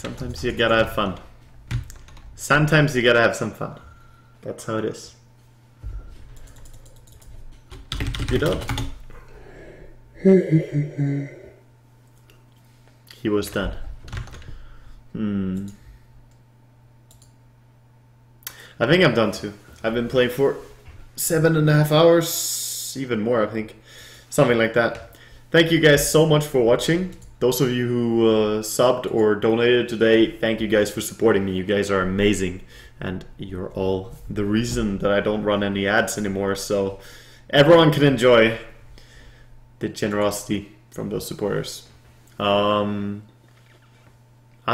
Sometimes you gotta have fun. Sometimes you gotta have some fun. That's how it is. You know? He was done. I think I'm done too. I've been playing for 7.5 hours, even more I think. Something like that. Thank you guys so much for watching. Those of you who subbed or donated today, thank you guys for supporting me. You guys are amazing. And you're all the reason that I don't run any ads anymore. So everyone can enjoy the generosity from those supporters. I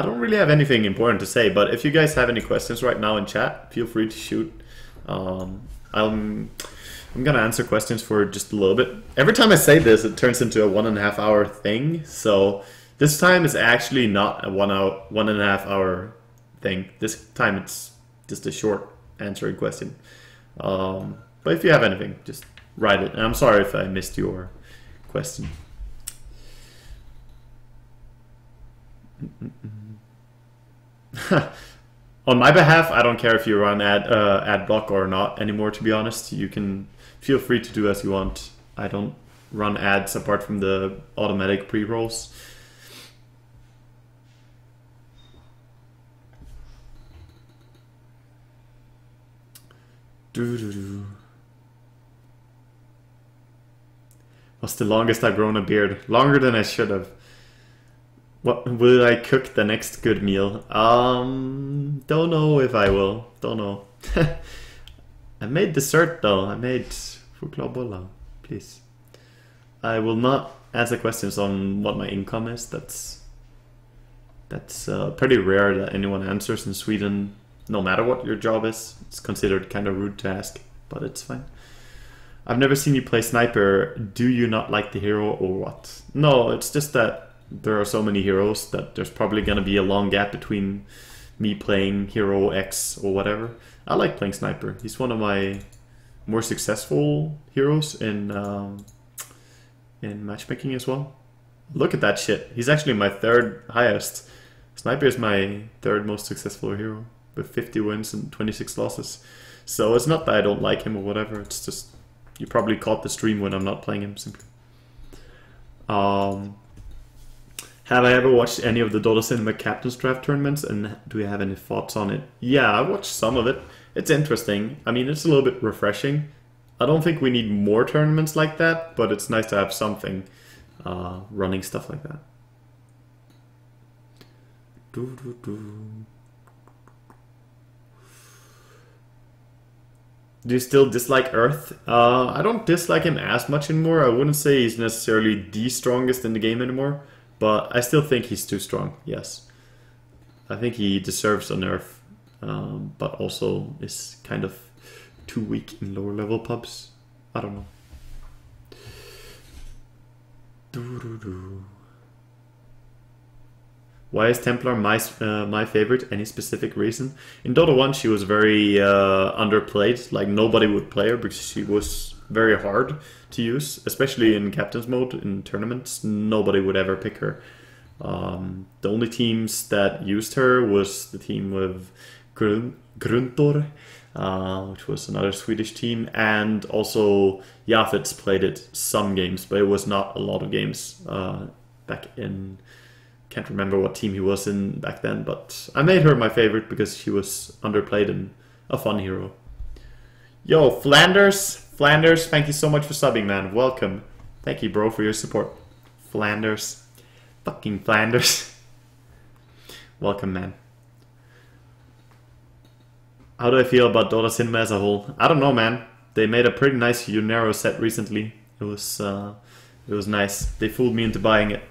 don't really have anything important to say, but if you guys have any questions right now in chat, feel free to shoot. I'm gonna answer questions for just a little bit. Every time I say this, it turns into a 1.5 hour thing. So this time is actually not a 1.5 hour thing. This time it's just a short answering question. But if you have anything, just write it. And I'm sorry if I missed your question. On my behalf, I don't care if you run ad block or not anymore, to be honest. You can feel free to do as you want. I don't run ads apart from the automatic pre-rolls. What's the longest I've grown a beard? Longer than I should have. What will I cook the next good meal? Don't know if I will. Don't know. I made dessert though. I made chokladboller. Please. I will not answer questions on what my income is. That's pretty rare that anyone answers in Sweden. No matter what your job is, it's considered kind of rude to ask, but it's fine. I've never seen you play sniper. Do you not like the hero or what? No, it's just that there are so many heroes that there's probably going to be a long gap between me playing hero X or whatever. I like playing sniper. He's one of my more successful heroes in matchmaking as well. Look at that shit. He's actually my 3rd highest. Sniper is my 3rd most successful hero with 50 wins and 26 losses. So it's not that I don't like him or whatever. It's just you probably caught the stream when I'm not playing him simply. Have I ever watched any of the Dota Cinema Captain's Draft tournaments, and do you have any thoughts on it? Yeah, I watched some of it. It's interesting. I mean, it's a little bit refreshing. I don't think we need more tournaments like that, but it's nice to have something running stuff like that. Do you still dislike Earth? I don't dislike him as much anymore. I wouldn't say he's necessarily the strongest in the game anymore. But I still think he's too strong, yes. I think he deserves a nerf, but also is kind of too weak in lower level pubs. I don't know. Why is Templar my favorite? Any specific reason? In Dota 1 she was very underplayed, like nobody would play her because she was very hard to use, especially in captain's mode in tournaments. Nobody would ever pick her. The only teams that used her was the team with Gruntor, which was another Swedish team, and also Jafets played it some games, but it was not a lot of games back in. Can't remember what team he was in back then, but I made her my favorite because she was underplayed and a fun hero. Yo, Flanders, thank you so much for subbing, man. Welcome. Thank you, bro, for your support. Flanders. Fucking Flanders. Welcome, man. How do I feel about Dota Cinema as a whole? I don't know, man. They made a pretty nice Unero set recently. It was nice. They fooled me into buying it.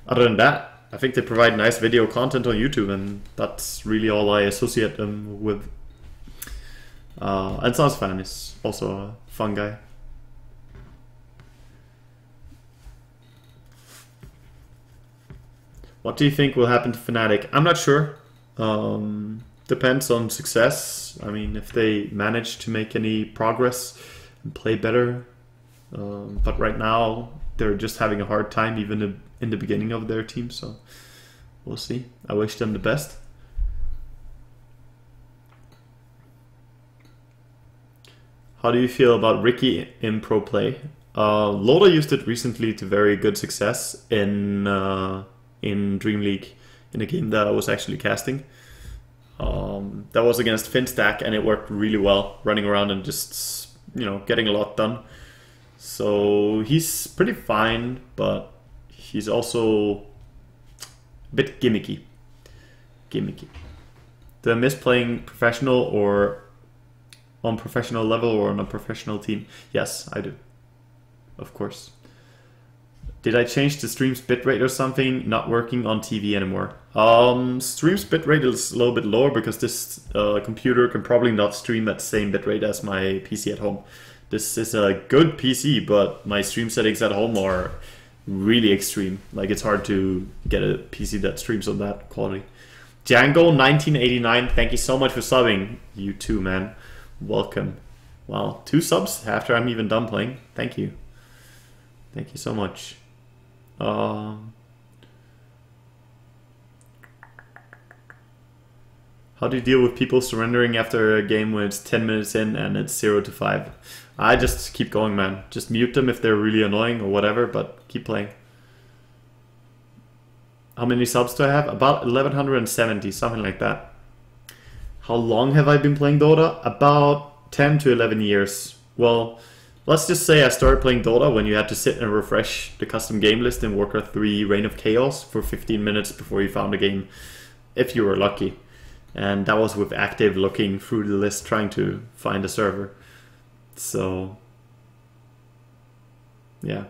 Other than that, I think they provide nice video content on YouTube, and that's really all I associate them with. And Sansfan is also a fun guy. What do you think will happen to Fnatic? I'm not sure. Depends on success. I mean, if they manage to make any progress and play better. But right now, they're just having a hard time even in the beginning of their team. So We'll see. I wish them the best. How do you feel about Ricky in pro play? Loda used it recently to very good success in Dream League, in a game that I was actually casting. That was against Finstack, and it worked really well, running around and just, you know, getting a lot done. So he's pretty fine, but he's also a bit gimmicky. Do I miss playing professional or on professional level or on a professional team? Yes, I do. Of course. Did I change the stream's bitrate or something? Not working on TV anymore. Stream's bitrate is a little bit lower because this computer can probably not stream at the same bitrate as my PC at home. This is a good PC, but my stream settings at home are really extreme. Like, it's hard to get a PC that streams on that quality. Django 1989, thank you so much for subbing. You too, man. Welcome. Wow, 2 subs after I'm even done playing. Thank you. Thank you so much. How do you deal with people surrendering after a game when it's 10 minutes in and it's 0-5? I just keep going, man. Just mute them if they're really annoying or whatever, but keep playing. How many subs do I have? About 1170, something like that. How long have I been playing Dota? About 10 to 11 years. Well, let's just say I started playing Dota when you had to sit and refresh the custom game list in Warcraft 3 Reign of Chaos for 15 minutes before you found a game, if you were lucky. And that was with active looking through the list trying to find a server. So, yeah.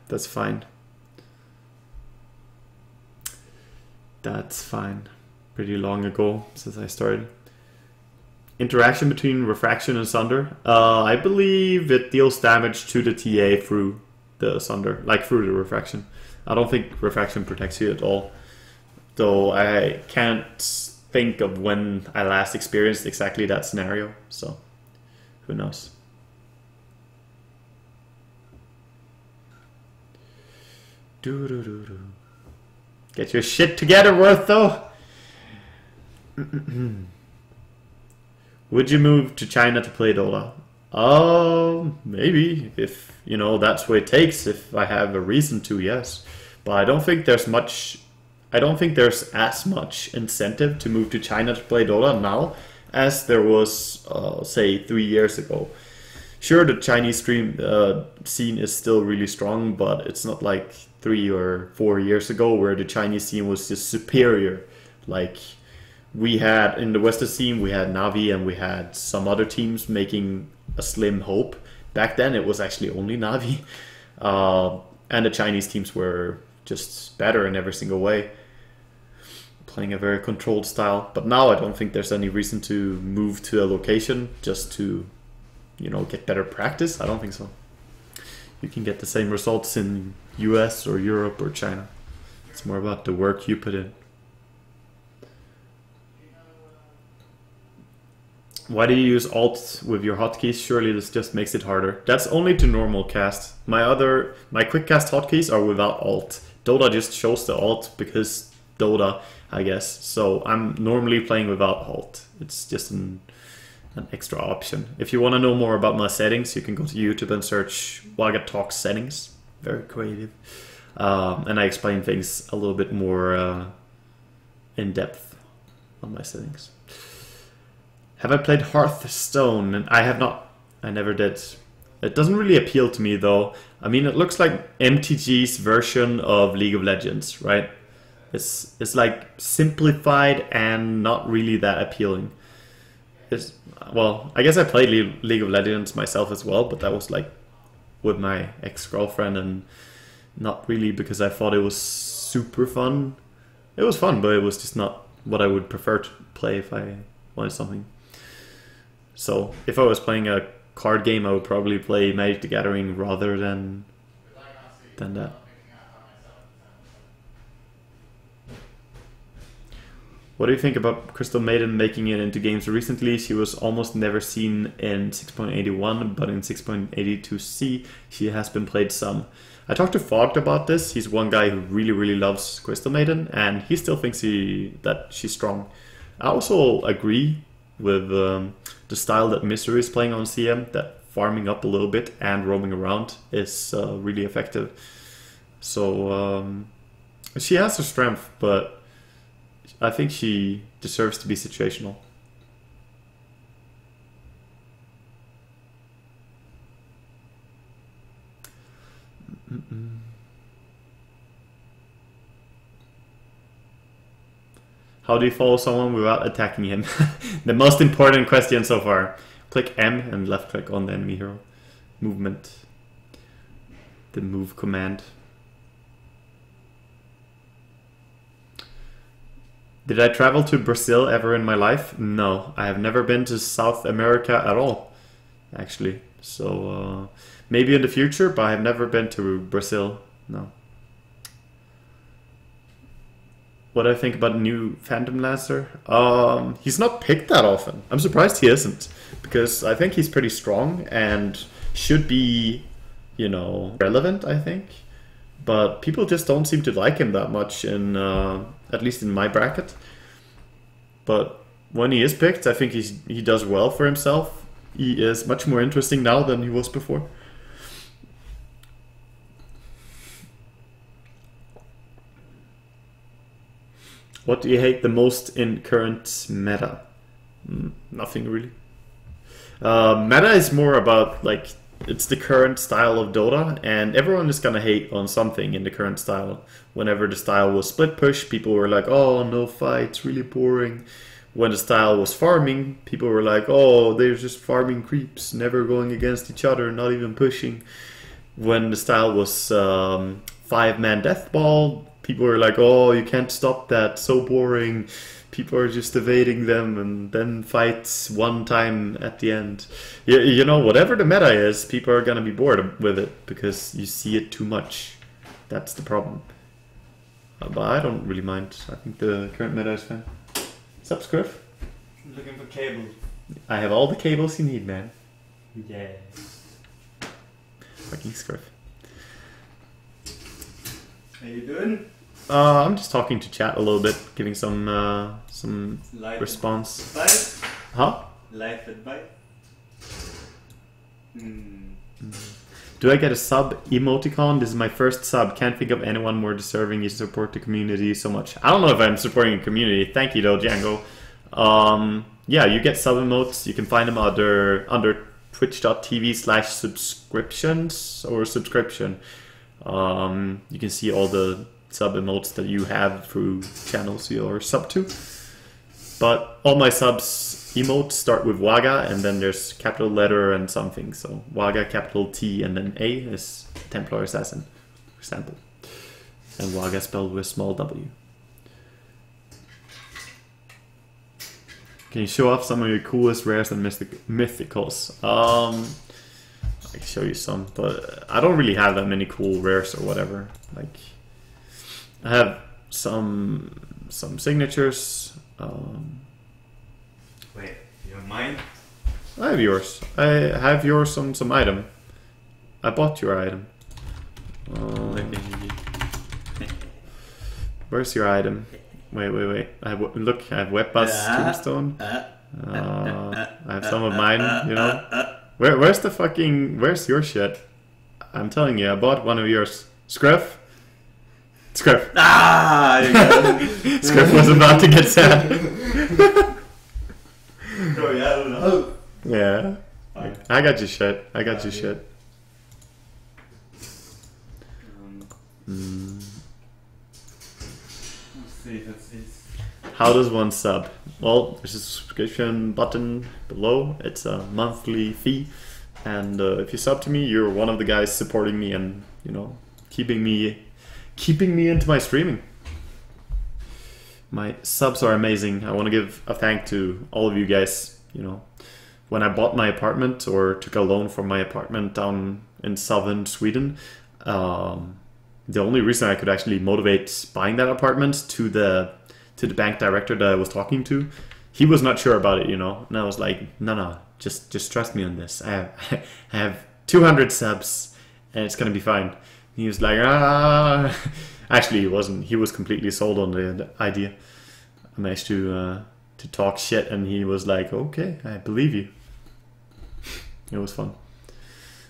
That's fine. That's fine. Pretty long ago since I started. Interaction between refraction and sunder. I believe it deals damage to the TA through the sunder, like through the refraction. I don't think refraction protects you at all. Though I can't think of when I last experienced exactly that scenario, so who knows. Get your shit together, Wortho! Would you move to China to play Dota? Maybe, if, you know, that's what it takes, if I have a reason to, yes. But I don't think there's as much incentive to move to China to play Dota now as there was, say, 3 years ago. Sure, the Chinese stream scene is still really strong, but it's not like 3 or 4 years ago where the Chinese scene was just superior. Like, we had, in the Western scene, we had Navi and we had some other teams making a slim hope. Back then, it was actually only Navi. And the Chinese teams were just better in every single way, playing a very controlled style. But now I don't think there's any reason to move to a location just to, you know, get better practice. I don't think so. You can get the same results in US or Europe or China. It's more about the work you put in. Why do you use Alt with your hotkeys? Surely this just makes it harder. That's only to normal cast. My quick cast hotkeys are without Alt. Dota just shows the Alt because Dota, I guess. So I'm normally playing without Alt. It's just an extra option. If you want to know more about my settings, you can go to YouTube and search WagaTalk settings. Very creative. And I explain things a little bit more in depth on my settings. Have I played Hearthstone? And I have not. I never did. It doesn't really appeal to me though. I mean, it looks like MTG's version of League of Legends, right? It's like simplified and not really that appealing. Well, I guess I played League of Legends myself as well, but that was like with my ex-girlfriend and not really because I thought it was super fun. It was fun, but it was just not what I would prefer to play if I wanted something. So if I was playing a card game, I would probably play Magic the Gathering rather than that. What do you think about Crystal Maiden making it into games recently? She was almost never seen in 6.81, but in 6.82c she has been played some. I talked to Fogged about this. He's one guy who really loves Crystal Maiden, and he still thinks that she's strong. I also agree with the style that Misery is playing on CM, that farming up a little bit and roaming around is really effective. So she has her strength, but I think she deserves to be situational. How do you follow someone without attacking him? The most important question so far. Click M and left click on the enemy hero. Movement. The move command. Did I travel to Brazil ever in my life? No, I have never been to South America at all, actually. So maybe in the future, but I have never been to Brazil. No. What do I think about new Phantom Lancer? He's not picked that often. I'm surprised he isn't, because I think he's pretty strong and should be, you know, relevant, I think. But people just don't seem to like him that much, in at least in my bracket. But when he is picked, I think he does well for himself. He is much more interesting now than he was before. What do you hate the most in current meta? Nothing really. Meta is more about, like, it's the current style of Dota, and everyone is gonna hate on something in the current style. Whenever the style was split push, people were like, oh, no fights, really boring. When the style was farming, people were like, oh, they're just farming creeps, never going against each other, not even pushing. When the style was 5-man deathball, people were like, oh, you can't stop that, so boring. People are just evading them and then fights one time at the end. You know, whatever the meta is, people are gonna be bored with it because you see it too much. That's the problem. But I don't really mind. I think the current meta is fine. What's up, Scruff? Looking for cables. I have all the cables you need, man. Yes. Fucking Scruff. How you doing? I'm just talking to chat a little bit, giving some Life response. advice? Huh? Life advice? Do I get a sub emoticon? This is my first sub. Can't think of anyone more deserving. You support the community so much. I don't know if I'm supporting a community. Thank you though, Django. Yeah, you get sub emotes. You can find them under twitch.tv/subscriptions or subscription. You can see all the sub emotes that you have through channels you're sub to. But all my subs emotes start with Waga, and then there's capital letter and something. So Waga, capital T, and then A is Templar Assassin, for example. And Waga spelled with small w. Can you show off some of your coolest rares and mythicals? I can show you some, but I don't really have that many cool rares or whatever. Like, I have some signatures. Wait, you have mine? I have yours. I have yours on some item. I bought your item. Where's your item? Wait. I have Webbus Tombstone. I have some of mine, you know. Where's your shit? I'm telling you, I bought one of yours. Scruff? Scruff. Ah! Scruff was about to get sad. Bro, yeah, I don't know. Yeah. I got your shit. Let's see. How does one sub? Well, there's a subscription button below. It's a monthly fee, and if you sub to me, you're one of the guys supporting me and, you know, keeping me into my streaming. My subs are amazing. I want to give a thank to all of you guys. You know, when I bought my apartment or took a loan for my apartment down in southern Sweden, the only reason I could actually motivate buying that apartment to the to the bank director that I was talking to. He was not sure about it, you know, and I was like, no, just trust me on this. I have 200 subs, and it's gonna be fine. He was like, ah. Actually, he wasn't. He was completely sold on the idea. I managed to talk shit, and he was like, okay, I believe you. It was fun.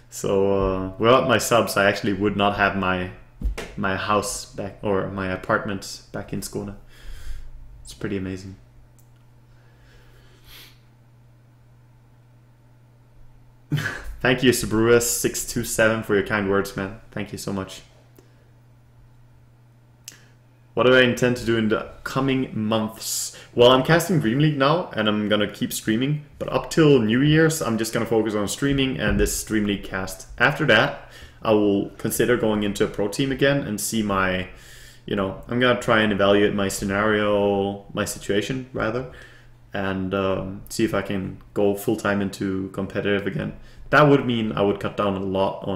So without my subs, I actually would not have my house back, or my apartment back in Skåne. It's pretty amazing. Thank you, Sabrua627, for your kind words, man. Thank you so much. What do I intend to do in the coming months? Well, I'm casting Dream League now, and I'm gonna keep streaming. But up till New Year's, I'm just gonna focus on streaming and this Dream League cast. After that, I will consider going into a pro team again and see my, you know, I'm gonna try and evaluate my scenario, my situation rather, and see if I can go full time into competitive again. That would mean I would cut down a lot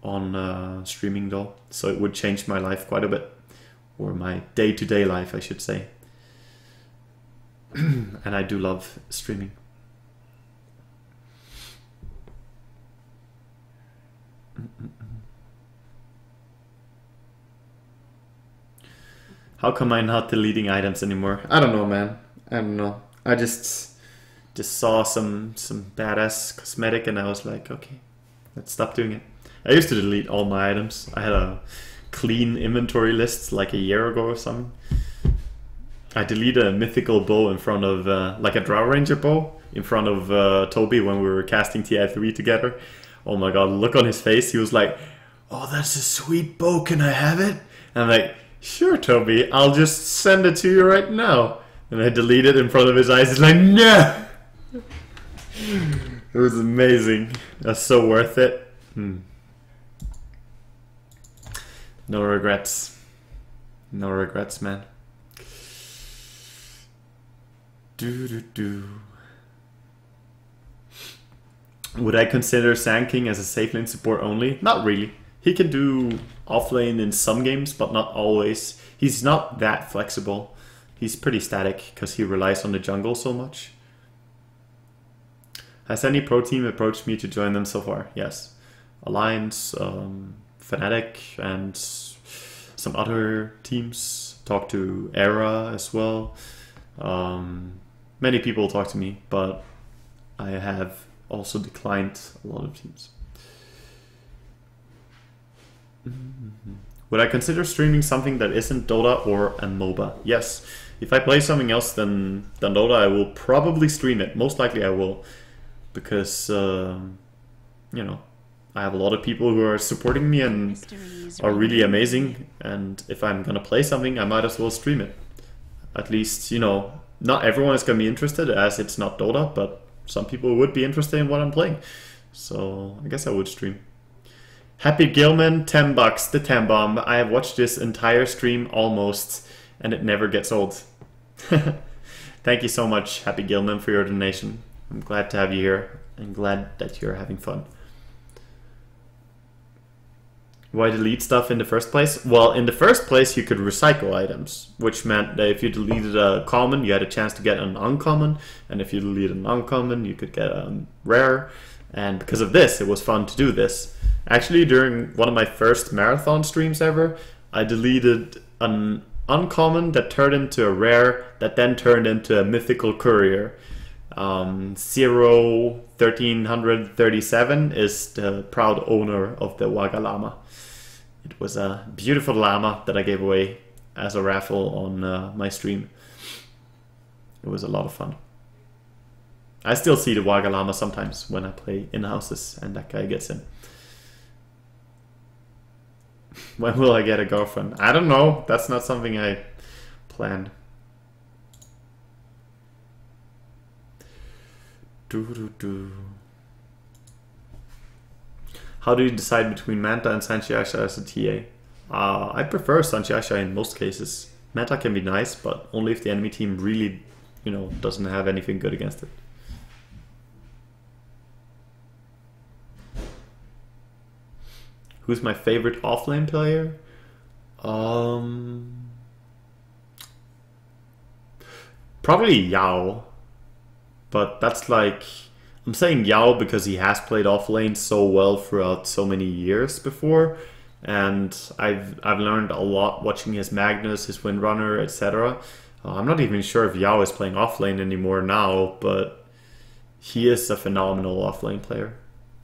on streaming though, so it would change my life quite a bit, or my day-to-day life, I should say. And I do love streaming. How come I'm not deleting items anymore? I don't know, man. I don't know. I just saw some badass cosmetic and I was like, okay, let's stop doing it. I used to delete all my items. I had a clean inventory list like a year ago or something. I deleted a mythical bow in front of, like a Drow Ranger bow, in front of Toby when we were casting TI3 together. Oh my god, look on his face. He was like, oh, that's a sweet bow, can I have it? And I'm like, sure, Toby, I'll just send it to you right now. And I deleted it in front of his eyes. He's like, no! It was amazing. That's so worth it. No regrets. No regrets, man. Would I consider Sand King as a safe lane support only? Not really. He can do offlane in some games, but not always. He's not that flexible. He's pretty static because he relies on the jungle so much. Has any pro team approached me to join them so far? Yes. Alliance, Fnatic, and some other teams. Talked to Era as well. Many people talk to me, but I have also declined a lot of teams. Would I consider streaming something that isn't Dota or a MOBA? Yes. If I play something else than Dota, I will probably stream it. Most likely I will. Because, you know, I have a lot of people who are supporting me and are really amazing. And if I'm going to play something, I might as well stream it. At least, you know, not everyone is going to be interested as it's not Dota, but some people would be interested in what I'm playing. So I guess I would stream. Happy Gilman, $10, the 10 bomb. I have watched this entire stream almost, and it never gets old. Thank you so much, Happy Gilman, for your donation. I'm glad to have you here, and glad that you're having fun. Why delete stuff in the first place? Well, in the first place, you could recycle items, which meant that if you deleted a common, you had a chance to get an uncommon, and if you deleted an uncommon, you could get a rare. And because of this, it was fun to do this. Actually, during one of my first marathon streams ever, I deleted an uncommon that turned into a rare that then turned into a mythical courier. 01337 is the proud owner of the Wagalama. It was a beautiful llama that I gave away as a raffle on my stream. It was a lot of fun. I still see the Wagalama sometimes when I play in houses and that guy gets in. When will I get a girlfriend? I don't know. That's not something I planned. How do you decide between Manta and Sanchiasha as a TA? I prefer Sanchiasha in most cases. Manta can be nice, but only if the enemy team really, you know, doesn't have anything good against it. Who's my favorite offlane player? Probably Yao. But that's like... I'm saying Yao because he has played off lane so well throughout so many years before. And I've learned a lot watching his Magnus, his Windrunner, etc. I'm not even sure if Yao is playing off lane anymore now, but he is a phenomenal off lane player.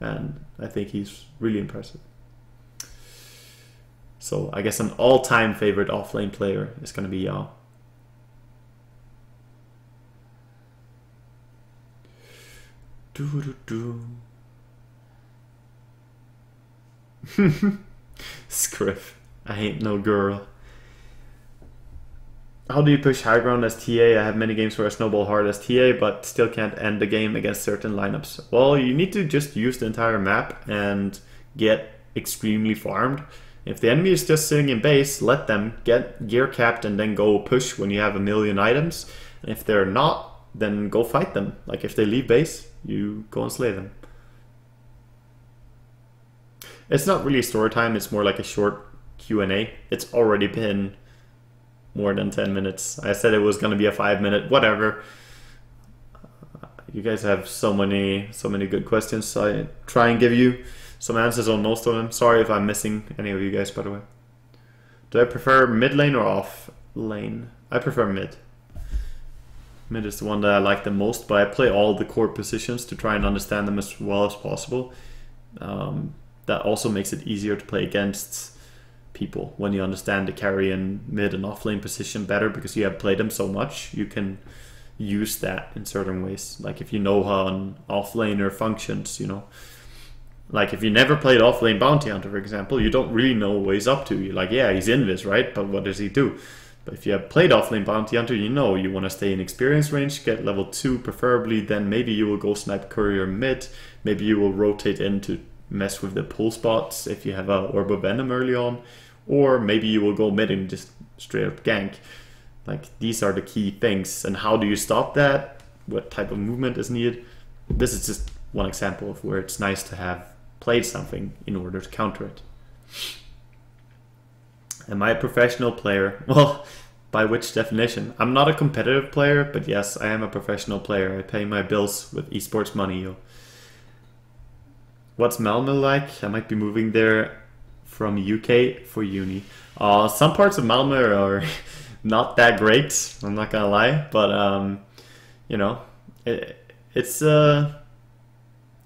And I think he's really impressive. So I guess an all-time favorite off-lane player is going to be Yao. Scriff, I ain't no girl. How do you push high ground as TA? I have many games where I snowball hard as TA, but still can't end the game against certain lineups. Well, you need to just use the entire map and get extremely farmed. If the enemy is just sitting in base, let them get gear capped and then go push when you have a million items. And if they're not, then go fight them. Like if they leave base, you go and slay them. It's not really story time, it's more like a short Q&A. It's already been more than 10 minutes. I said it was going to be a 5-minute, whatever. You guys have so many good questions, so I try and give you some answers on most of them. Sorry if I'm missing any of you guys, by the way. Do I prefer mid lane or off lane? I prefer mid. Mid is the one that I like the most, but I play all the core positions to try and understand them as well as possible. That also makes it easier to play against people when you understand the carry and mid and off lane position better, because you have played them so much. You can use that in certain ways. Like if you know how an off laner functions, you know. Like if you never played off lane bounty hunter, for example, you don't really know what he's up to. You're like, yeah, he's invis, right? But what does he do? But if you have played off lane bounty hunter, you know you want to stay in experience range, get level 2 preferably, then maybe you will go snipe courier mid, maybe you will rotate in to mess with the pull spots if you have a Orb of Venom early on, or maybe you will go mid and just straight up gank. Like these are the key things. And how do you stop that? What type of movement is needed? This is just one example of where it's nice to have played something in order to counter it. Am I a professional player? Well, by which definition? I'm not a competitive player, but yes, I am a professional player. I pay my bills with esports money, yo. What's Malmö like? I might be moving there from UK for uni. Some parts of Malmö are not that great, I'm not gonna lie, but you know, it has a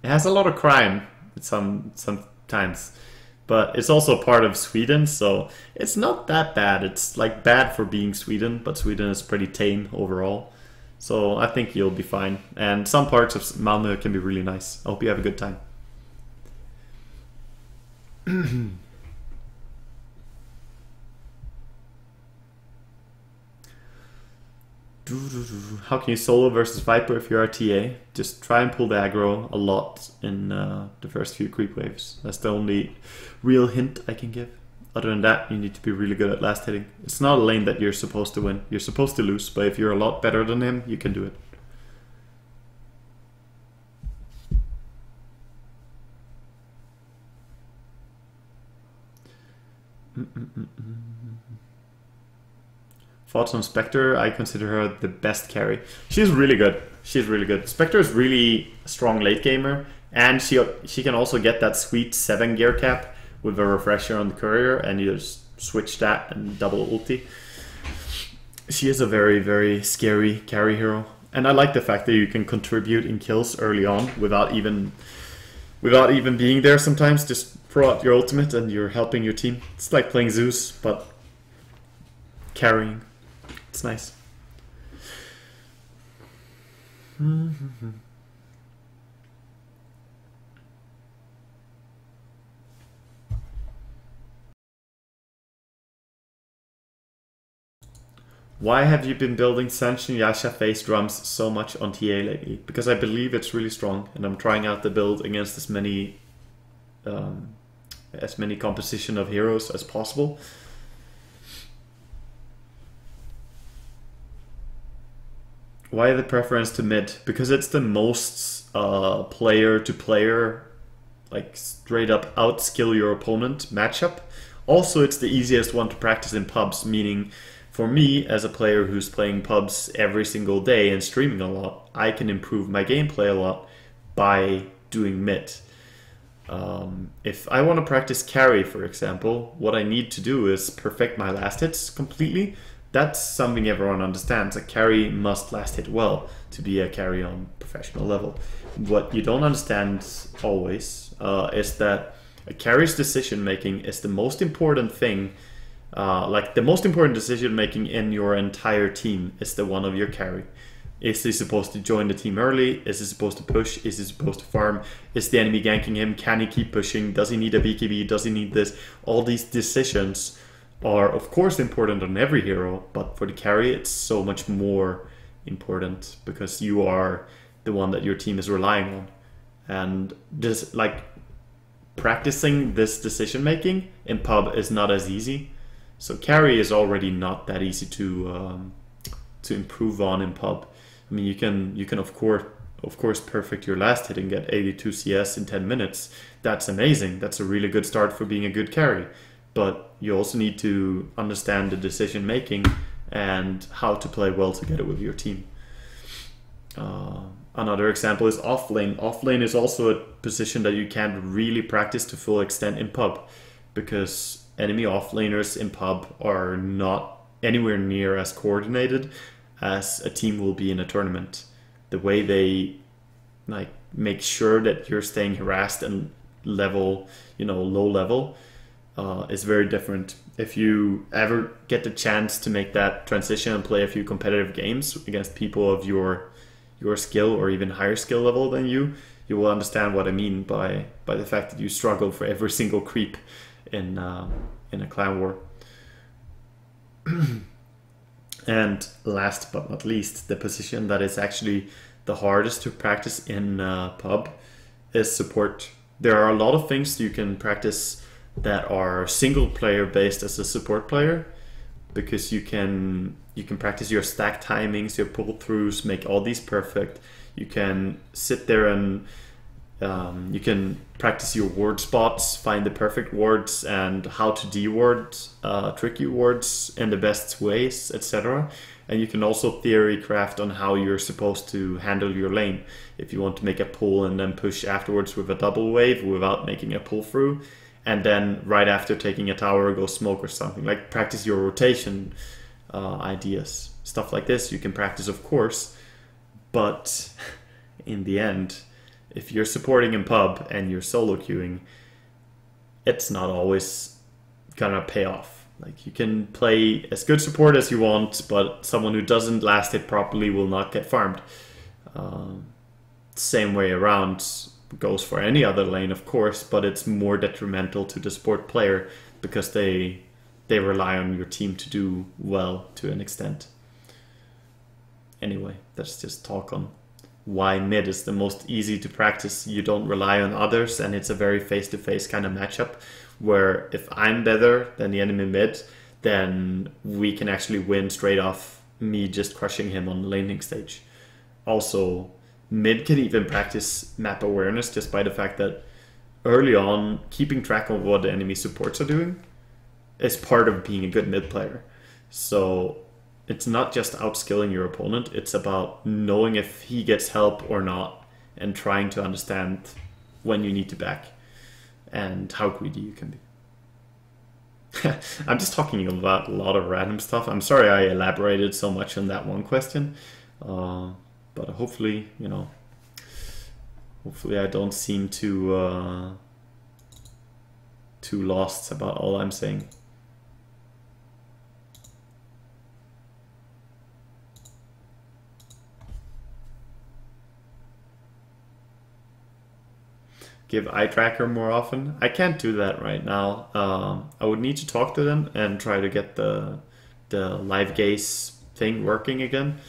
lot of crime sometimes, but it's also part of Sweden, so it's not that bad. It's like bad for being Sweden, but Sweden is pretty tame overall, so I think you'll be fine. And some parts of Malmö can be really nice. I hope you have a good time. How can you solo versus Viper if you're a TA? Just try and pull the aggro a lot in the first few creep waves. That's the only real hint I can give. Other than that, you need to be really good at last hitting. It's not a lane that you're supposed to win. You're supposed to lose, but if you're a lot better than him, you can do it. Thoughts on Spectre? I consider her the best carry. She's really good. She's really good. Spectre is really a strong late gamer, and she can also get that sweet 7 gear cap with a refresher on the courier, and you just switch that and double ulti. She is a very, very scary carry hero, and I like the fact that you can contribute in kills early on without even being there sometimes. Just throw out your ultimate and you're helping your team. It's like playing Zeus, but carrying. It's nice. Why have you been building Sanchin Yasha face drums so much on TA lately? Because I believe it's really strong, and I'm trying out the build against as many composition of heroes as possible. Why the preference to mid? Because it's the most player to player, like straight up outskill your opponent matchup. Also, it's the easiest one to practice in pubs, meaning For me, as a player who's playing pubs every single day and streaming a lot, I can improve my gameplay a lot by doing mid. If I want to practice carry, for example, what I need to do is perfect my last hits completely. That's something everyone understands. A carry must last hit well to be a carry on professional level. What you don't understand always is that a carry's decision making is the most important thing. Like the most important decision making in your entire team is the one of your carry. Is he supposed to join the team early? Is he supposed to push? Is he supposed to farm? Is the enemy ganking him? Can he keep pushing? Does he need a BKB? Does he need this? All these decisions are of course important on every hero, but for the carry it's so much more important because you are the one that your team is relying on. And this, like, practicing this decision making in pub is not as easy. So carry is already not that easy to improve on in pub. I mean, you can of course perfect your last hit and get 82 CS in 10 minutes. That's amazing. That's a really good start for being a good carry. But you also need to understand the decision making and how to play well together with your team. Another example is off lane. Off lane is also a position that you can't really practice to full extent in pub because enemy offlaners in pub are not anywhere near as coordinated as a team will be in a tournament. The way they like make sure that you're staying harassed and level, low level, is very different. If you ever get the chance to make that transition and play a few competitive games against people of your skill or even higher skill level than you will understand what I mean by the fact that you struggle for every single creep in a clan war. And last but not least, the position that is actually the hardest to practice in pub is support. There are a lot of things you can practice that are single player based as a support player, because you can practice your stack timings, your pull throughs, make all these perfect. You can sit there and you can practice your ward spots, find the perfect wards and how to de-ward tricky wards in the best ways, etc. And you can also theory craft on how you're supposed to handle your lane. If you want to make a pull and then push afterwards with a double wave without making a pull through, and then right after taking a tower go smoke or something. Like practice your rotation ideas. Stuff like this you can practice, of course, but in the end, if you're supporting in pub and you're solo queuing, it's not always gonna pay off. Like, you can play as good support as you want, but someone who doesn't last it properly will not get farmed. Same way around goes for any other lane, of course, but it's more detrimental to the support player because they rely on your team to do well to an extent. Anyway, that's just talk on why mid is the most easy to practice. You don't rely on others, and it's a very face-to-face kind of matchup where if I'm better than the enemy mid, then we can actually win straight off me just crushing him on the laning stage. Also, mid can even practice map awareness just by the fact that early on, keeping track of what the enemy supports are doing is part of being a good mid player. So it's not just outskilling your opponent, it's about knowing if he gets help or not and trying to understand when you need to back and how greedy you can be. I'm just talking about a lot of random stuff. I'm sorry I elaborated so much on that one question. But hopefully, hopefully I don't seem too lost about all I'm saying. Give eye tracker more often. I can't do that right now. I would need to talk to them and try to get the live gaze thing working again.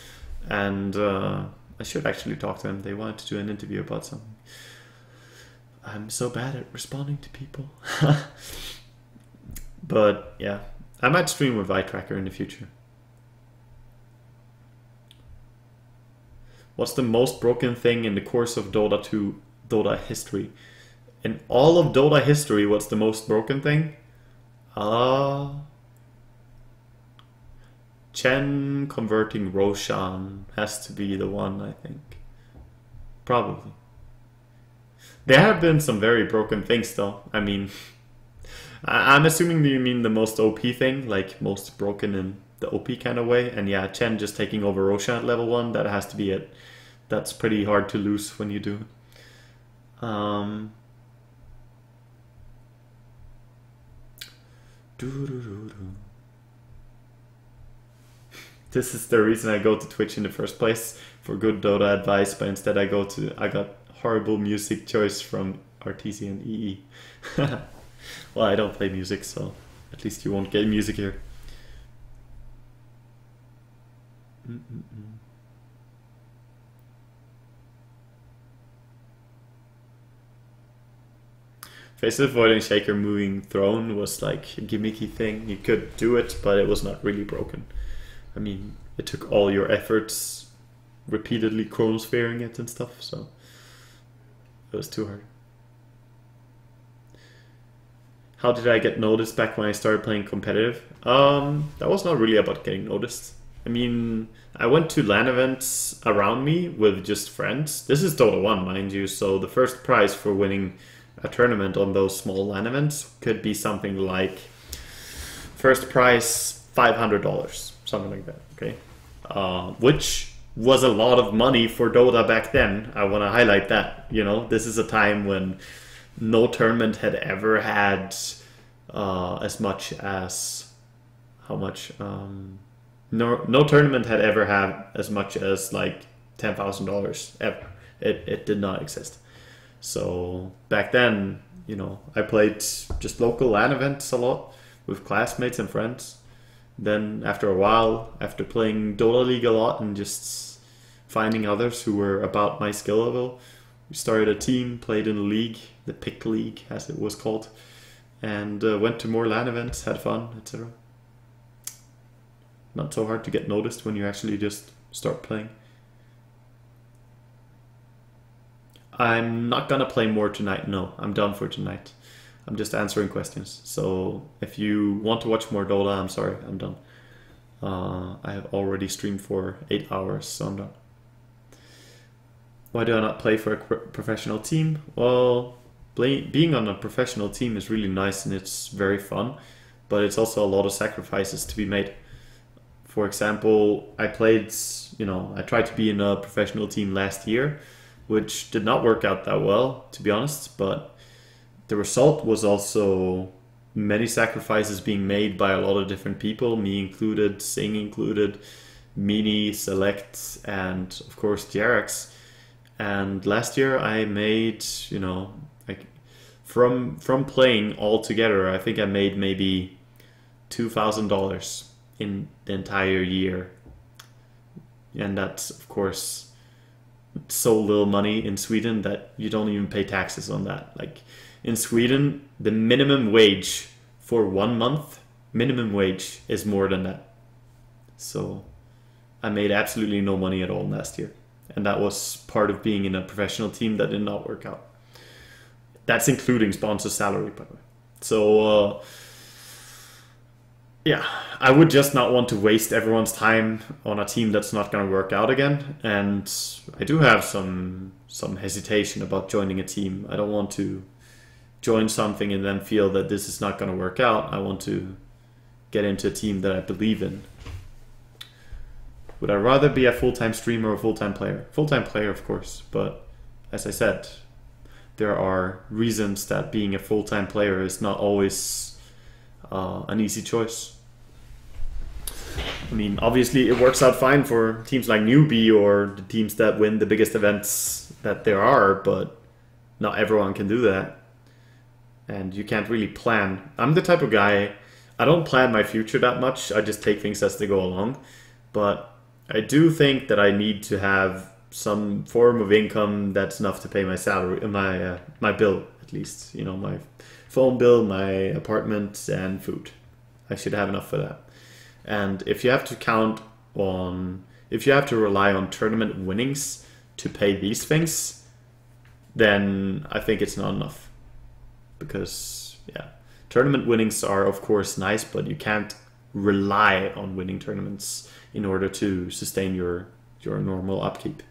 And I should actually talk to them. They wanted to do an interview about something. I'm so bad at responding to people. But yeah, I might stream with eye tracker in the future. What's the most broken thing in the course of Dota 2 Dota history? In all of Dota history, what's the most broken thing? Chen converting Roshan has to be the one, I think. Probably. There have been some very broken things though. I mean, I'm assuming you mean the most OP thing, like most broken in the OP kind of way. And yeah, Chen just taking over Roshan at level 1, that has to be it. That's pretty hard to lose when you do. This is the reason I go to Twitch in the first place, for good Dota advice, but instead I got horrible music choice from RTC and EE. Well, I don't play music, so at least you won't get music here. Faceless Void and Shaker moving throne was like a gimmicky thing. You could do it, but it was not really broken. I mean, it took all your efforts repeatedly chronosphering it and stuff, so it was too hard. How did I get noticed back when I started playing competitive? That was not really about getting noticed. I mean, I went to LAN events around me with just friends. This is Dota 1, mind you, so the first prize for winning a tournament on those small LAN events could be something like first prize $500, something like that, okay? Which was a lot of money for Dota back then. I want to highlight that, you know, this is a time when no tournament had ever had as much as how much no tournament had ever had as much as like $10,000 ever. It did not exist. So back then, you know, I played just local LAN events a lot with classmates and friends. Then after a while, after playing Dota League a lot and just finding others who were about my skill level, we started a team, played in a league, the Pick League as it was called, and went to more LAN events, had fun, etc. Not so hard to get noticed when you actually just start playing. I'm not gonna play more tonight, no, I'm done for tonight. I'm just answering questions. So if you want to watch more Dota, I'm sorry, I'm done. I have already streamed for 8 hours, so I'm done. Why do I not play for a professional team? Well, being on a professional team is really nice and it's very fun, but it's also a lot of sacrifices to be made. For example, I tried to be in a professional team last year, which did not work out that well, to be honest, but the result was also many sacrifices being made by a lot of different people, me included, Sing included, Mini, Select, and of course Jerax. And last year I made, you know, like from playing all together, I think I made maybe $2,000 in the entire year. And that's, of course, so little money in Sweden that you don't even pay taxes on that. Like in Sweden, the minimum wage for 1 month, minimum wage is more than that. So I made absolutely no money at all last year. And that was part of being in a professional team that did not work out. That's including sponsor salary, by the way. So, yeah, I would just not want to waste everyone's time on a team that's not going to work out again. And I do have some hesitation about joining a team. I don't want to join something and then feel that this is not going to work out. I want to get into a team that I believe in. Would I rather be a full-time streamer or a full-time player? Full-time player, of course, but as I said, there are reasons that being a full-time player is not always an easy choice. I mean, obviously it works out fine for teams like Newbie or the teams that win the biggest events that there are, but not everyone can do that. And you can't really plan. I'm the type of guy, I don't plan my future that much, I just take things as they go along. But I do think that I need to have some form of income that's enough to pay my salary, my bill at least. You know, my phone bill, my apartment, and food. I should have enough for that. And if you have to rely on tournament winnings to pay these things, then I think it's not enough. Because, yeah, tournament winnings are of course nice, but you can't rely on winning tournaments in order to sustain your normal upkeep.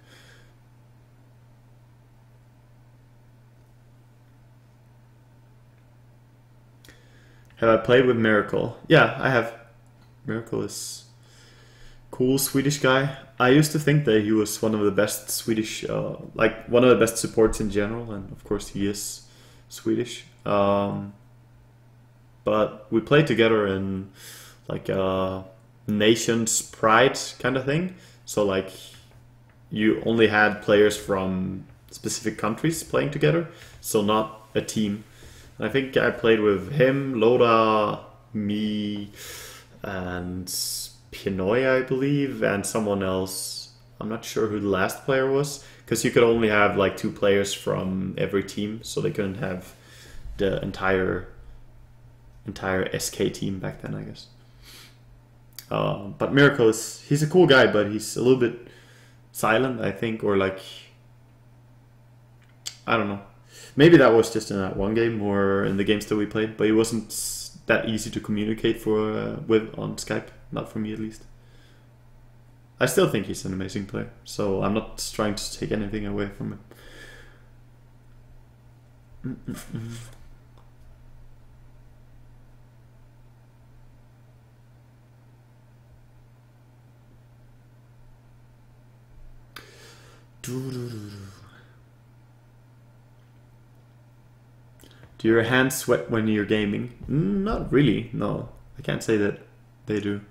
Have I played with Miracle? Yeah, I have. Miracle is cool Swedish guy. I used to think that he was one of the best Swedish, like one of the best supports in general, and of course he is Swedish. But we played together in like a nation's pride kind of thing. So like you only had players from specific countries playing together, so not a team. And I think I played with him, Loda, me, and Pinoy, I believe, and someone else. I'm not sure who the last player was, because you could only have like 2 players from every team, so they couldn't have the entire SK team back then, I guess. But Miracle he's a cool guy, but he's a little bit silent, I think, or like, I don't know. Maybe that was just in that one game or in the games that we played, but he wasn't that easy to communicate with on Skype, not for me at least. I still think he's an amazing player, so I'm not trying to take anything away from him. Do your hands sweat when you're gaming? Not really, no. I can't say that they do.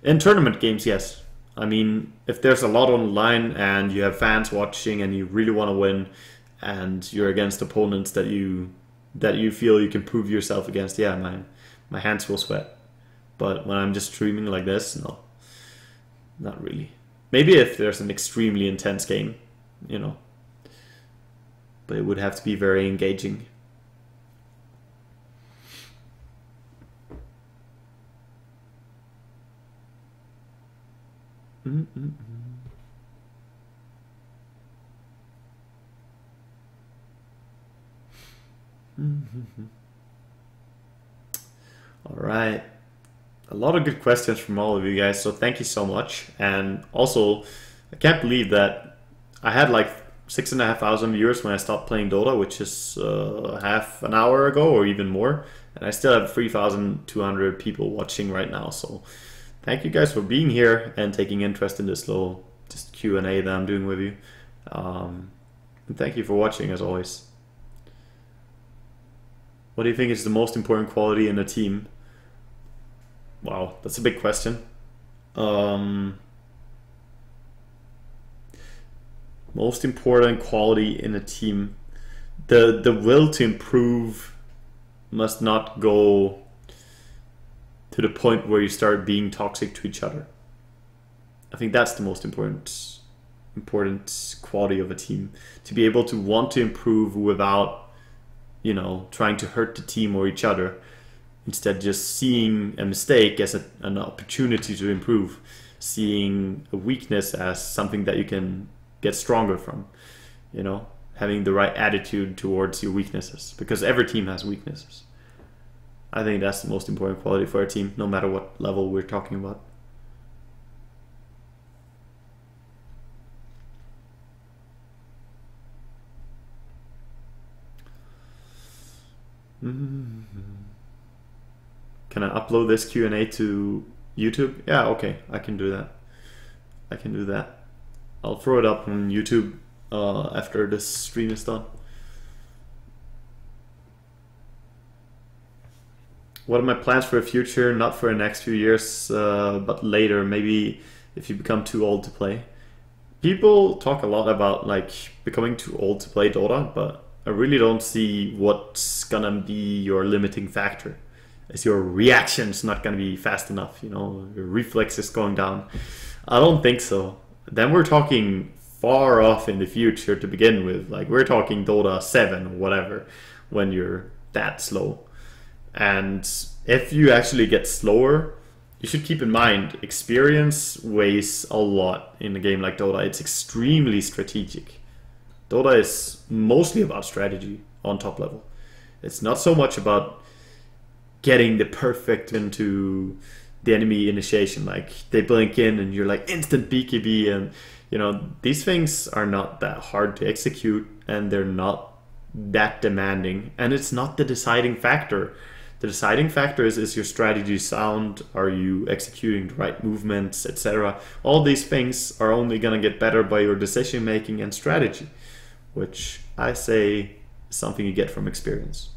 In tournament games, yes. I mean, if there's a lot online and you have fans watching and you really want to win and you're against opponents that you feel you can prove yourself against, yeah, my hands will sweat. But when I'm just streaming like this, no. Not really. Maybe if there's an extremely intense game, you know. But it would have to be very engaging. All right, a lot of good questions from all of you guys, so thank you so much. And also, I can't believe that I had like 6,500 viewers when I stopped playing Dota, which is half an hour ago or even more, and I still have 3,200 people watching right now. So thank you guys for being here and taking interest in this little just Q&A that I'm doing with you. And thank you for watching as always. What do you think is the most important quality in a team? Wow, that's a big question. Most important quality in a team. The will to improve must not go to the point where you start being toxic to each other. I think that's the most important quality of a team. To be able to want to improve without, you know, trying to hurt the team or each other. Instead, just seeing a mistake as an opportunity to improve. Seeing a weakness as something that you can get stronger from. You know, having the right attitude towards your weaknesses. Because every team has weaknesses. I think that's the most important quality for a team, no matter what level we're talking about. Can I upload this Q&A to YouTube? Yeah, okay, I can do that. I can do that. I'll throw it up on YouTube after this stream is done. What are my plans for the future? Not for the next few years, but later, maybe if you become too old to play. People talk a lot about like becoming too old to play Dota, but I really don't see what's gonna be your limiting factor. As your reaction's not gonna be fast enough, you know, your reflex is going down. I don't think so. Then we're talking far off in the future to begin with. Like we're talking Dota 7 or whatever, when you're that slow. And if you actually get slower, you should keep in mind experience weighs a lot in a game like Dota. It's extremely strategic. Dota is mostly about strategy on top level. It's not so much about getting the perfect into the enemy initiation. Like they blink in and you're like instant BKB, and you know, these things are not that hard to execute and they're not that demanding, and it's not the deciding factor. The deciding factor is your strategy sound? Are you executing the right movements, etc.? All these things are only gonna get better by your decision making and strategy, which I say is something you get from experience.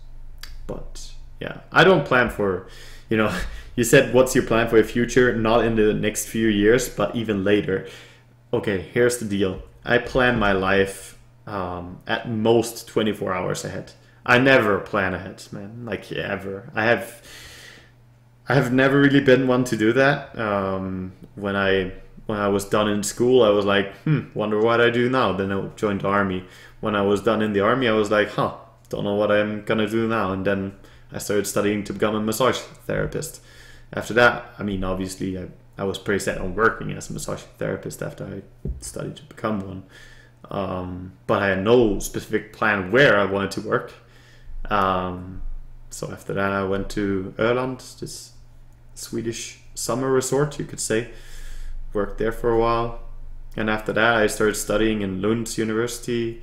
But yeah, I don't plan for, you know, you said what's your plan for the future? Not in the next few years, but even later. Okay, here's the deal. I plan my life at most 24 hours ahead. I never plan ahead, man, like ever. I have never really been one to do that. When I was done in school, I was like, wonder what I do now. Then I joined the army. When I was done in the army, I was like, don't know what I'm gonna do now. And then I started studying to become a massage therapist. After that, I mean, obviously, I was pretty set on working as a massage therapist after I studied to become one. But I had no specific plan where I wanted to work. So after that, I went to Öland, this Swedish summer resort, you could say. Worked there for a while. And after that, I started studying in Lund University.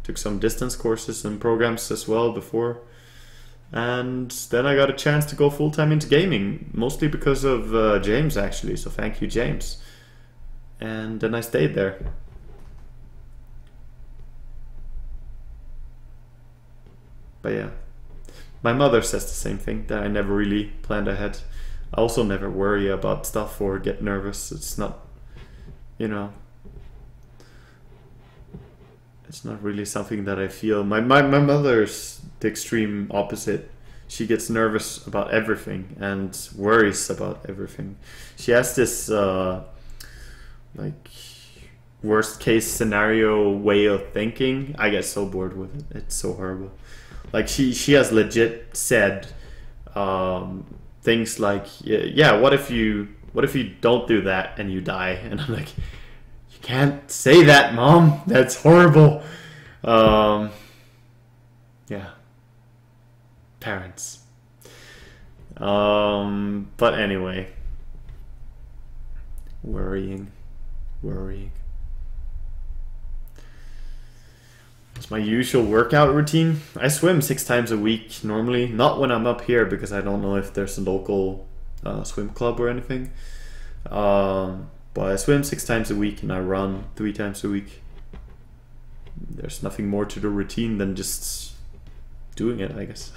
Took some distance courses and programs as well before. And then I got a chance to go full-time into gaming, mostly because of James, actually. So thank you, James. And then I stayed there. But yeah, my mother says the same thing, that I never really planned ahead. I also never worry about stuff or get nervous. It's not, you know, it's not really something that I feel. My mother's the extreme opposite. She gets nervous about everything and worries about everything. She has this like worst case scenario way of thinking. I get so bored with it. It's so horrible. Like she has legit said things like, yeah, what if you don't do that and you die? And I'm like, you can't say that, Mom. That's horrible. Yeah. Parents. But anyway. Worrying. It's my usual workout routine. I swim 6 times a week normally. Not when I'm up here because I don't know if there's a local swim club or anything. But I swim 6 times a week and I run 3 times a week. There's nothing more to the routine than just doing it, I guess.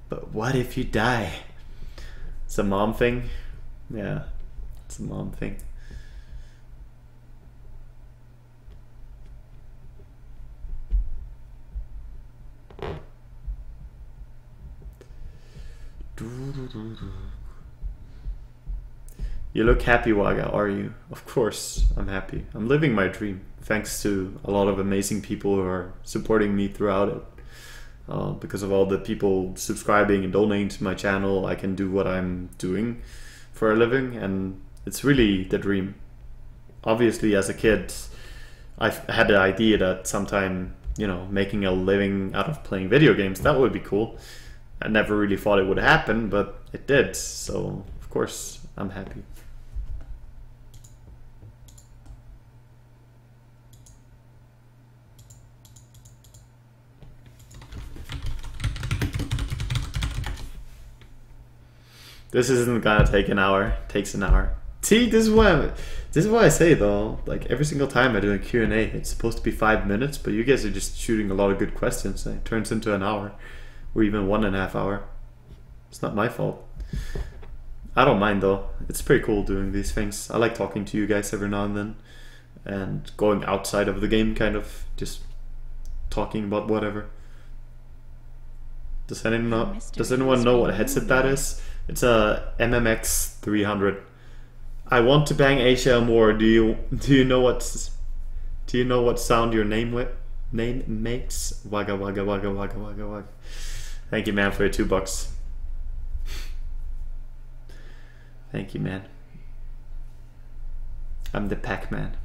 But what if you die? It's a mom thing. Yeah, it's a mom thing. You look happy, Waga, are you? Of course, I'm happy. I'm living my dream, thanks to a lot of amazing people who are supporting me throughout it. Because of all the people subscribing and donating to my channel, I can do what I'm doing for a living, and it's really the dream. Obviously, as a kid, I had the idea that sometime, you know, making a living out of playing video games, that would be cool. I never really thought it would happen, but it did, so of course I'm happy. This isn't gonna take an hour, it takes an hour. See, this is what I say though, like every single time I do a Q&A, it's supposed to be 5 minutes, but you guys are just shooting a lot of good questions and it turns into an hour. Or even 1.5 hours. It's not my fault. I don't mind though. It's pretty cool doing these things. I like talking to you guys every now and then. And going outside of the game, kind of. Just talking about whatever. Does anyone know what headset that is? It's a MMX 300. I want to bang Asia more. Do you know what sound your name makes? Waga waga waga waga waga waga. Thank you, man, for your $2. Thank you, man. I'm the Pac-Man.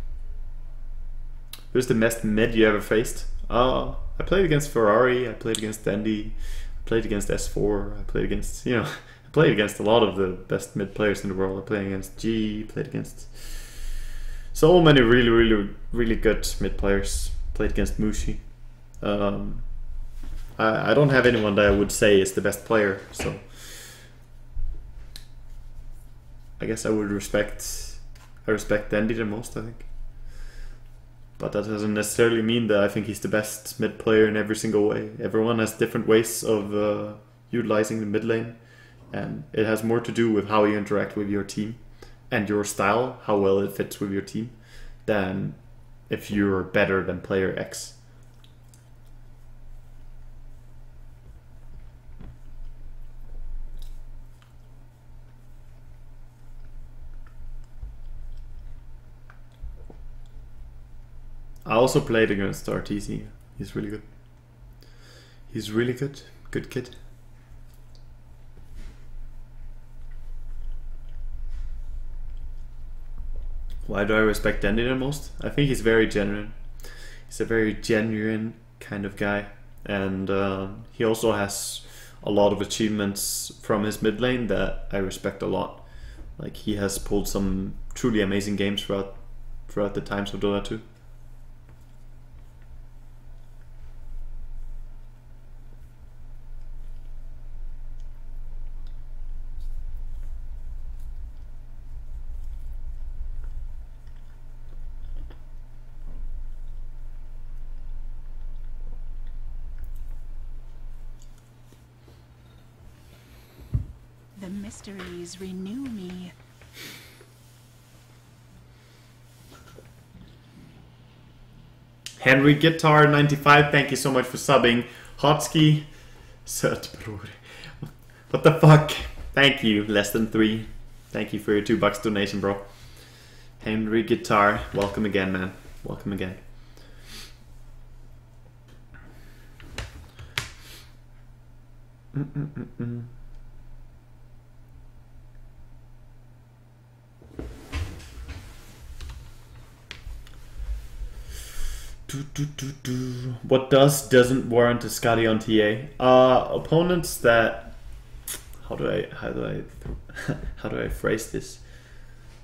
Who's the best mid you ever faced? I played against Ferrari, I played against Dandy, I played against S4, I played against, you know, I played against a lot of the best mid players in the world. I played against G, played against so many really good mid players. Played against Mushi. I don't have anyone that I would say is the best player, so I guess I respect Dandy the most, I think. But that doesn't necessarily mean that I think he's the best mid player in every single way. Everyone has different ways of utilizing the mid lane, and it has more to do with how you interact with your team and your style, how well it fits with your team, than if you're better than player X. I also played against RTZ. He's really good. He's really good. Good kid. Why do I respect Dandy the most? I think he's very genuine. He's a very genuine kind of guy. And he also has a lot of achievements from his mid lane that I respect a lot. Like, he has pulled some truly amazing games throughout the times of Dota 2. The mysteries renew me. Henry Guitar 95, thank you so much for subbing. Hotski, Sötbror. What the fuck? Thank you, less than 3. Thank you for your $2 donation, bro. Henry Guitar, welcome again, man. Welcome again. What doesn't warrant a Scotty on TA? Opponents that how do I phrase this?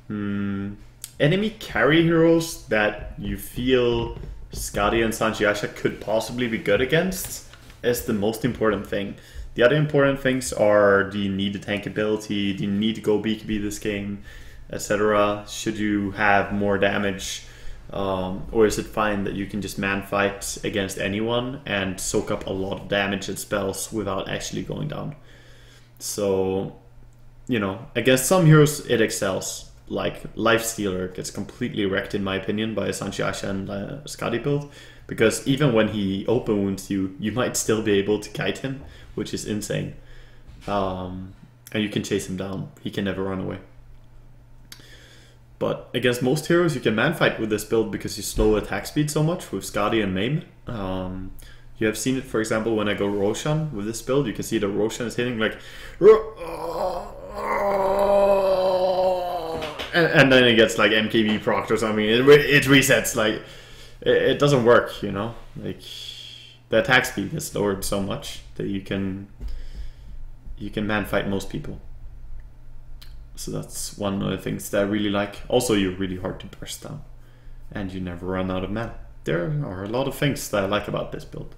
Enemy carry heroes that you feel Scotty and Sanjiasha could possibly be good against is the most important thing. The other important things are, do you need the tank ability, do you need to go BKB this game, etc. Should you have more damage? Or is it fine that you can just man fight against anyone and soak up a lot of damage and spells without actually going down? So, you know, against some heroes it excels. Like Lifestealer gets completely wrecked in my opinion by a Sanjiasha and Skadi build, because even when he open wounds you, you might still be able to kite him, which is insane. And you can chase him down. He can never run away. But against most heroes, you can man-fight with this build because you slow attack speed so much with Skadi and Maim. You have seen it, for example, when I go Roshan with this build. You can see that Roshan is hitting like... And then it gets like MKB procced or something. It resets, like... It doesn't work, you know? Like, the attack speed is lowered so much that you can man-fight most people. So that's one of the things that I really like. Also, you're really hard to burst down, and you never run out of mana. There are a lot of things that I like about this build.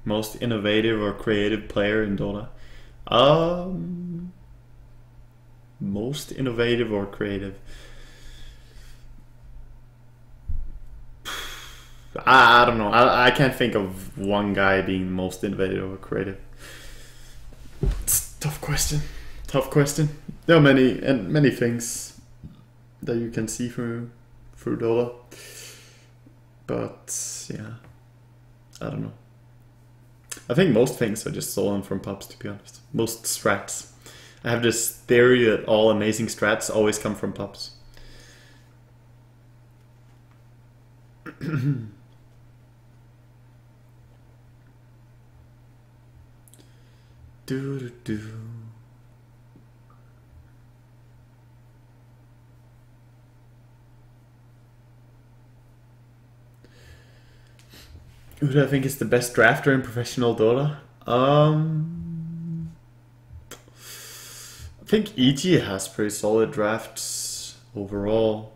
Most innovative or creative player in Dota? Most innovative or creative? I don't know. I can't think of one guy being most innovative or creative. It's a tough question. Tough question. There are many things that you can see through Dota. But yeah, I don't know. I think most things are just stolen from pubs, to be honest. Most strats. I have this theory that all amazing strats always come from pubs. Do, do, do. Who do I think is the best drafter in professional Dota? I think EG has pretty solid drafts overall.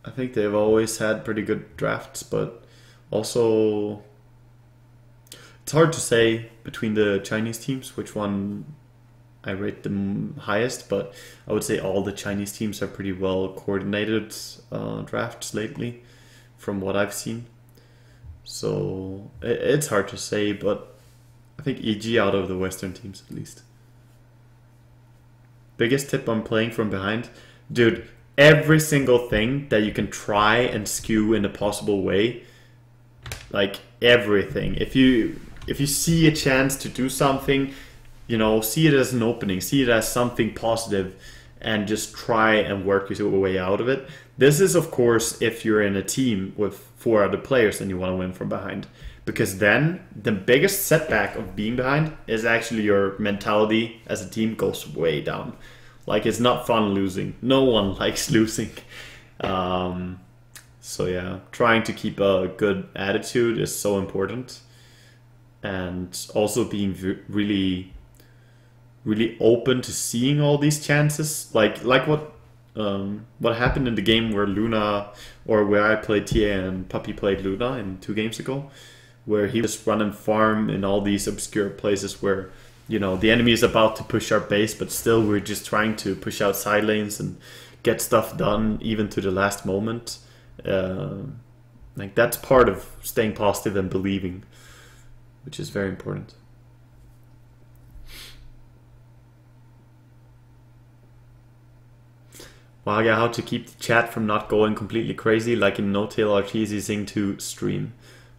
I think they've always had pretty good drafts, but also it's hard to say between the Chinese teams which one I rate them highest, but I would say all the Chinese teams are pretty well coordinated drafts lately from what I've seen. So it's hard to say, but I think EG out of the Western teams at least. Biggest tip on playing from behind? Dude, every single thing that you can try and skew in a possible way, like everything. If you see a chance to do something, you know, see it as an opening, see it as something positive, and just try and work your way out of it. This is, of course, if you're in a team with 4 other players and you want to win from behind. Because then the biggest setback of being behind is actually your mentality as a team goes way down. Like, it's not fun losing. No one likes losing. So yeah, trying to keep a good attitude is so important. And also being really open to seeing all these chances. Like what happened in the game where Luna, or where I played TA and Puppy played Luna in 2 games ago, where he was running farm in all these obscure places where, you know, the enemy is about to push our base, but still we're just trying to push out side lanes and get stuff done even to the last moment. Like, that's part of staying positive and believing, which is very important. Waga, how to keep the chat from not going completely crazy like in No-Tail or Cheesy Sing to stream?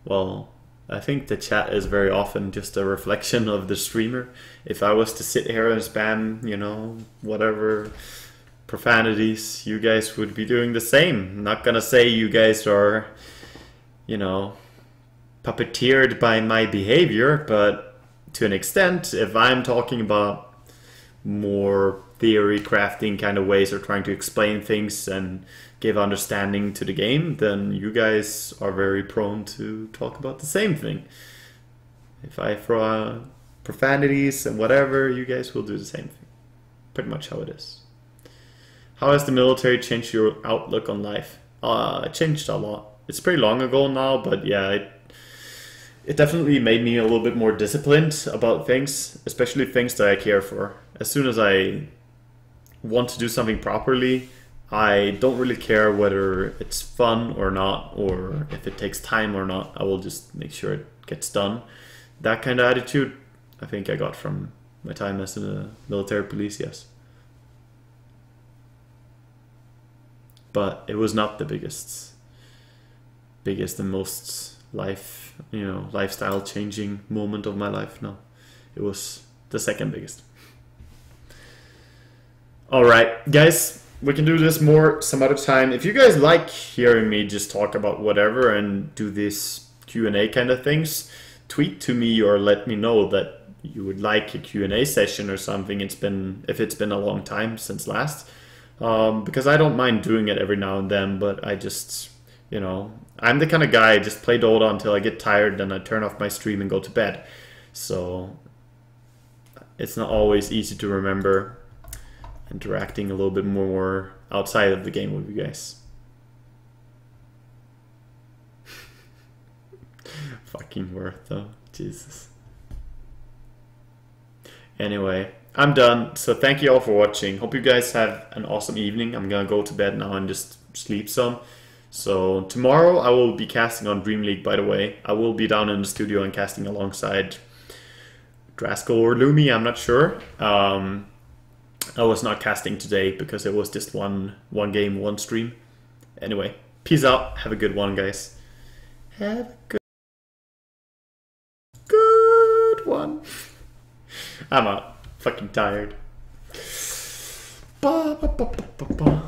Well, I think the chat is very often just a reflection of the streamer. If I was to sit here and spam, you know, whatever profanities, you guys would be doing the same. I'm not gonna say you guys are, you know, puppeteered by my behavior, but to an extent, if I'm talking about more theory crafting kind of ways or trying to explain things and give understanding to the game, then you guys are very prone to talk about the same thing. If I throw out profanities and whatever, you guys will do the same thing. Pretty much how it is. How has the military changed your outlook on life? It changed a lot. It's pretty long ago now, but yeah, it definitely made me a little bit more disciplined about things, especially things that I care for. As soon as I want to do something properly, I don't really care whether it's fun or not, or if it takes time or not. I will just make sure it gets done. That kind of attitude, I think I got from my time as a military police, yes. But it was not the biggest and most lifestyle changing moment of my life. No, it was the second biggest. All right, guys, we can do this more some other time. If you guys like hearing me just talk about whatever and do this Q&A kind of things, tweet to me or let me know that you would like a Q&A session or something. If it's been a long time since last, because I don't mind doing it every now and then, but I just, you know, I'm the kind of guy I just play Dota until I get tired, then I turn off my stream and go to bed. So it's not always easy to remember interacting a little bit more outside of the game with you guys. Fucking worth though, Jesus. Anyway, I'm done. So thank you all for watching. Hope you guys have an awesome evening. I'm gonna go to bed now and just sleep some. So tomorrow I will be casting on Dream League, by the way. I will be down in the studio and casting alongside Draskell or Lumi, I'm not sure. I was not casting today because it was just one game, one stream. Anyway, peace out. Have a good one, guys. Have a good one. I'm out. Fucking tired. Ba, ba, ba, ba, ba, ba.